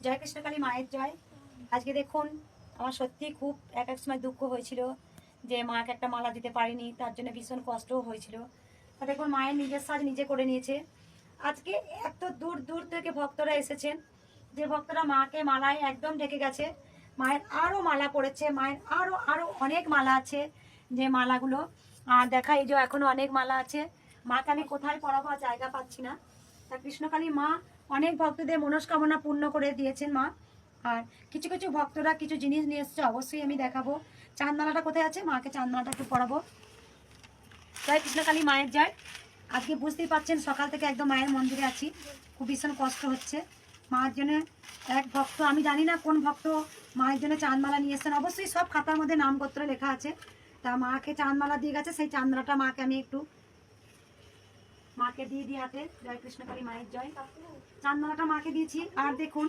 জয় কৃষ্ণকালী মায়ের জয়। আজকে দেখুন আমার সত্যি খুব এক সময় দুঃখ হয়েছিল যে মাকে একটা মালা দিতে পারিনি, তার জন্য ভীষণ কষ্টও হয়েছিল। তা দেখুন মায়ের নিজের সাজ নিজে করে নিয়েছে। আজকে এত দূর দূর থেকে ভক্তরা এসেছেন, যে ভক্তরা মাকে মালায় একদম ঢেকে গেছে। মায়ের আরও মালা পড়েছে, মায়ের আরও আরও অনেক মালা আছে, যে মালাগুলো আর দেখা এই যে এখনও অনেক মালা আছে। মাকে আমি কোথায় পড়াবো আর জায়গা পাচ্ছি না। তা কৃষ্ণকালী মা অনেক ভক্তদের মনস্কামনা পূর্ণ করে দিয়েছেন মা। আর কিছু কিছু ভক্তরা কিছু জিনিস নিয়ে এসছে, অবশ্যই আমি দেখাবো। চাঁদমালাটা কোথায় আছে, মাকে চাঁদমালাটা একটু পরাবো। জয় কৃষ্ণকালী মায়ের জয়। আজকে বুঝতেই পারছেন সকাল থেকে একদম মায়ের মন্দিরে আছি, খুব ভীষণ কষ্ট হচ্ছে। মায়ের জন্য এক ভক্ত, আমি জানি না কোন ভক্ত মায়ের জন্য চাঁদমালা নিয়ে এসছেন, অবশ্যই সব খাতার মধ্যে নামপত্র লেখা আছে। তা মাকে চাঁদমালা দিয়ে গেছে, সেই চাঁদমালাটা মাকে আমি একটু মাকে দিয়ে দিই হাতে। জয় কৃষ্ণকালী মায়ের জয়। চাঁদমালাটা মাকে দিয়েছি। আর দেখুন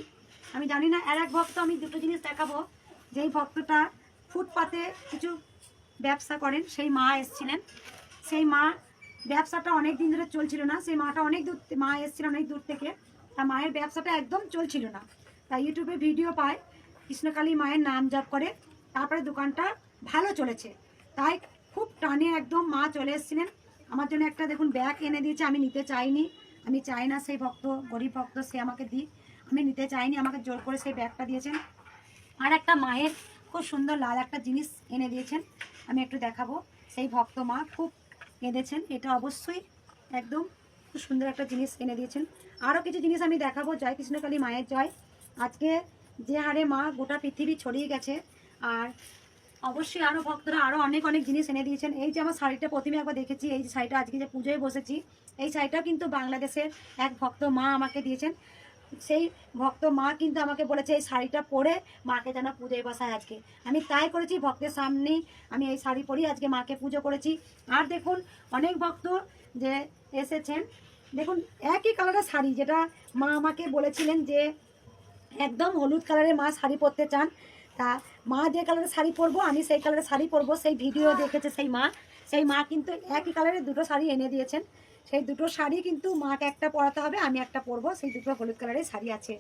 আমি জানি না আর এক ভক্ত, আমি দুটো জিনিস দেখাবো। যেই ভক্তটা ফুটপাতে কিছু ব্যবসা করেন, সেই মা এসছিলেন। সেই মা ব্যবসাটা অনেক দিন ধরে চলছিল না, সেই মাটা অনেক দূর মা এসেছিলেন অনেক দূর থেকে। তা মায়ের ব্যবসাটা একদম চলছিল না, তা ইউটিউবে ভিডিও পায়, কৃষ্ণকালী মায়ের নাম জপ করে, তারপরে দোকানটা ভালো চলেছে। তাই খুব টানে একদম মা চলে এসেছিলেন। আমার জন্য একটা দেখুন ব্যাগ এনে দিয়েছে, আমি নিতে চাইনি, আমি চাই না সেই ভক্ত, গরিব ভক্ত, সে আমাকে দিই, আমি নিতে চাইনি, আমাকে জোর করে সেই ব্যাগটা দিয়েছেন। আর একটা মায়ের খুব সুন্দর লাল একটা জিনিস এনে দিয়েছেন, আমি একটু দেখাবো। সেই ভক্ত মা খুব কেঁদেছেন, এটা অবশ্যই একদম খুব সুন্দর একটা জিনিস এনে দিয়েছেন। আরও কিছু জিনিস আমি দেখাবো। জয় কৃষ্ণকালী মায়ের জয়। আজকে যে হারে মা গোটা পৃথিবী ছড়িয়ে গেছে, আর অবশ্যই আরও ভক্তরা আরও অনেক অনেক জিনিস এনে দিয়েছেন। এই যে আমার শাড়িটা প্রথমে একবার দেখেছি, এই যে শাড়িটা আজকে যে পুজোয় বসেছি, এই শাড়িটা কিন্তু বাংলাদেশের এক ভক্ত মা আমাকে দিয়েছেন। সেই ভক্ত মা কিন্তু আমাকে বলেছে এই শাড়িটা পরে মাকে যেন পুজোয় বসায়। আজকে আমি তাই করেছি, ভক্তের সামনেই আমি এই শাড়ি পরি আজকে মাকে পুজো করেছি। আর দেখুন অনেক ভক্ত যে এসেছেন, দেখুন একই কালারের শাড়ি, যেটা মা আমাকে বলেছিলেন যে একদম হলুদ কালারের মা শাড়ি পরতে চান। তা মা যে কালারের শাড়ি পরবো আমি সেই কালারের শাড়ি পরবো, সেই ভিডিও দেখেছে সেই মা কিন্তু একই কালারের দুটো শাড়ি এনে দিয়েছেন। সেই দুটো শাড়ি কিন্তু মাকে একটা পরাতে হবে, আমি একটা পরবো, সেই দুটো হলুদ কালারের শাড়ি আছে,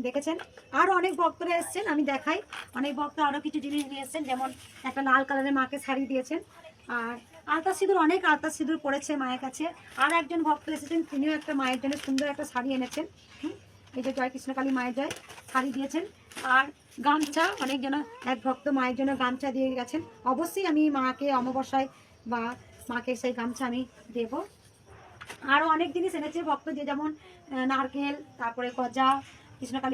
দেখেছেন। আরও অনেক ভক্তরা এসছেন, আমি দেখাই। অনেক ভক্ত আরও কিছু জিনিস নিয়ে এসছেন, যেমন একটা লাল কালারের মাকে শাড়ি দিয়েছেন। আর আলতা সিঁদুর, অনেক আলতা সিঁদুর পড়েছে মায়ের কাছে। আর একজন ভক্ত এসেছেন, তিনিও একটা মায়ের জন্য সুন্দর একটা শাড়ি এনেছেন। এই যে জয় কৃষ্ণকালী মায়ের জয়, শাড়ি দিয়েছেন। আর গামছা, অনেকজন এক ভক্ত মায়ের জন্য গামছা দিয়ে গেছেন, অবশ্যই আমি মাকে অমাবস্যায় বা মাকে সেই গামছা আমি দেব। আরও অনেক জিনিস এনেছে ভক্ত, যে যেমন নারকেল, তারপরে গজা, কৃষ্ণকালী